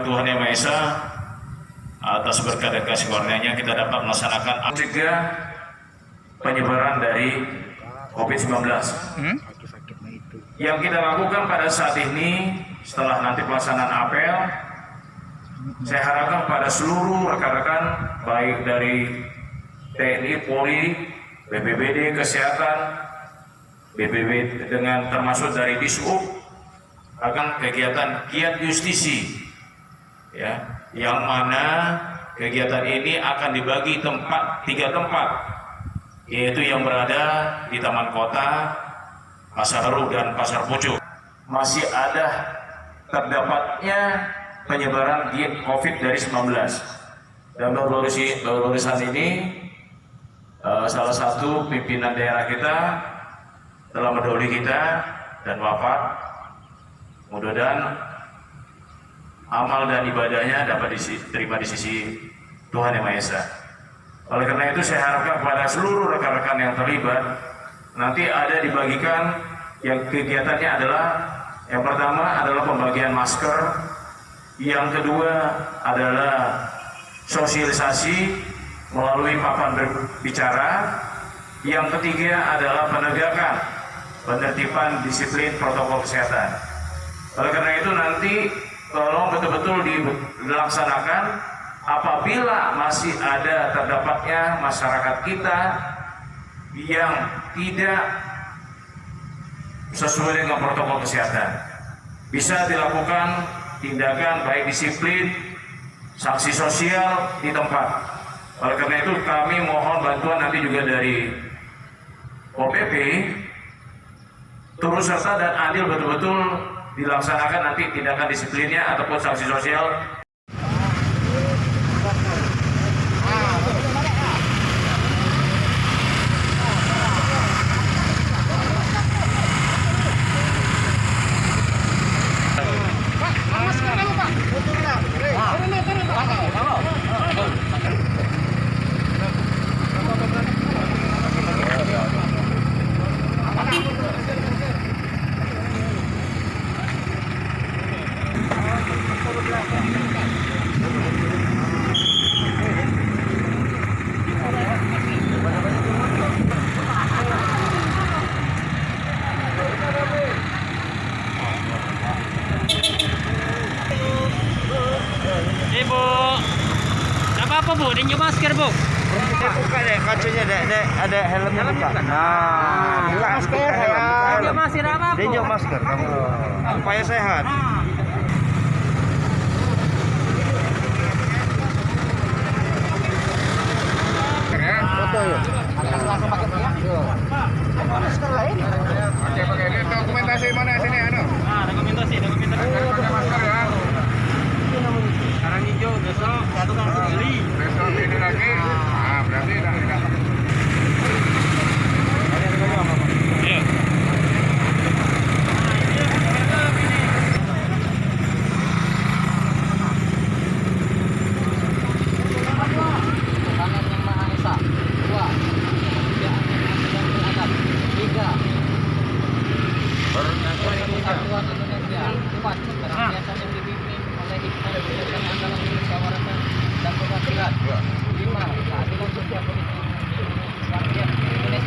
Tuhan Yang Maha Esa, atas berkat dan kasih karunia-Nya kita dapat melaksanakan mencegah penyebaran dari COVID-19. Yang kita lakukan pada saat ini, setelah nanti pelaksanaan apel, saya harapkan pada seluruh rekan-rekan, baik dari TNI, Polri, BPBD, Kesehatan, BPBD dengan termasuk dari Dishub, akan kegiatan giat justisi, ya, yang mana kegiatan ini akan dibagi tiga tempat, yaitu yang berada di Taman Kota, Pasar Baru, dan Pasar Pucuk. Masih ada terdapatnya penyebaran COVID dari 19. Dan barusan ini salah satu pimpinan daerah kita telah mendahului kita dan wafat. Mudah-mudahan amal dan ibadahnya dapat diterima di sisi Tuhan Yang Maha Esa. Oleh karena itu saya harapkan kepada seluruh rekan-rekan yang terlibat, nanti ada dibagikan yang kegiatannya adalah, yang pertama adalah pembagian masker, yang kedua adalah sosialisasi melalui papan berbicara, yang ketiga adalah penegakan penertiban disiplin protokol kesehatan. Oleh karena itu nanti tolong betul-betul dilaksanakan. Apabila masih ada terdapatnya masyarakat kita yang tidak sesuai dengan protokol kesehatan, bisa dilakukan tindakan baik disiplin, sanksi sosial di tempat. Oleh karena itu kami mohon bantuan nanti juga dari OPP, turut serta dan adil betul-betul dilaksanakan nanti tindakan disiplinnya ataupun sanksi sosial. Ibu, apa Bu? Tinjau masker Bu. Buka deh kacanya, dek, ada helmnya buka. Nah, buka masker. Tinjau masker apa Bu? Tinjau masker kamu supaya sehat. Foto ya. Langsung pakai ya. Masker lain. Oke, pakai ini dokumentasi mana sini anu? Dokumentasi. Pakai masker ya. Sekarang hijau, besok satu kan beli. Besok ini lagi. Ah, berarti tidak. Iya.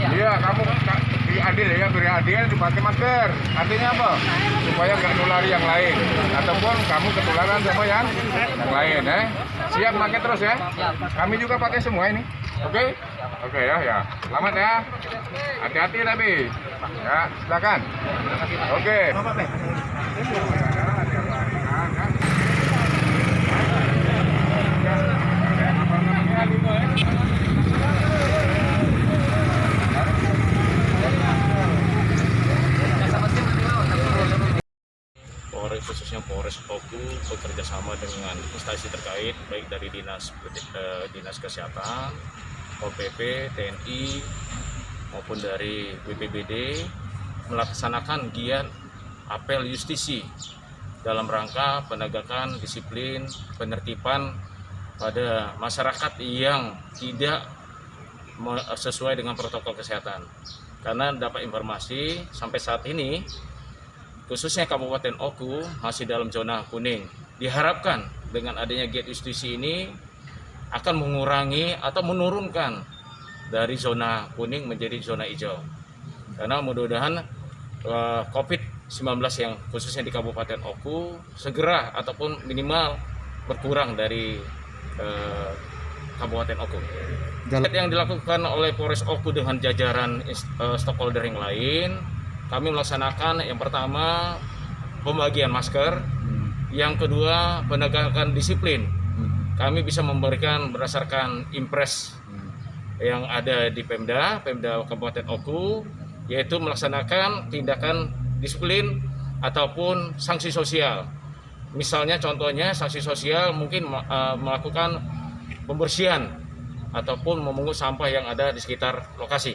Iya, kamu adil ya, beri adil dipakai masker. Artinya apa? Supaya nggak nulari yang lain, ataupun kamu ketularan sama yang lain, ya. Siap pakai terus ya. Kami juga pakai semua ini. Oke? Oke ya. Selamat ya. Hati-hati tapi. Ya, silakan. Oke. Polres, khususnya Polres Oku, bekerja sama dengan instansi terkait baik dari dinas kesehatan, OPP, TNI maupun dari BPBD melaksanakan giat apel justisi dalam rangka penegakan disiplin penertiban pada masyarakat yang tidak sesuai dengan protokol kesehatan. Karena dapat informasi sampai saat ini khususnya Kabupaten Oku masih dalam zona kuning. Diharapkan dengan adanya gate justisi ini akan mengurangi atau menurunkan dari zona kuning menjadi zona hijau. Karena mudah-mudahan COVID-19 yang khususnya di Kabupaten Oku segera ataupun minimal berkurang dari Kabupaten Oku. Yang dilakukan oleh Polres Oku dengan jajaran stakeholder yang lain, kami melaksanakan yang pertama pembagian masker, yang kedua penegakan disiplin. Kami bisa memberikan berdasarkan impres yang ada di Pemda Kabupaten Oku, yaitu melaksanakan tindakan disiplin ataupun sanksi sosial. Misalnya contohnya sanksi sosial mungkin melakukan pembersihan ataupun memungut sampah yang ada di sekitar lokasi.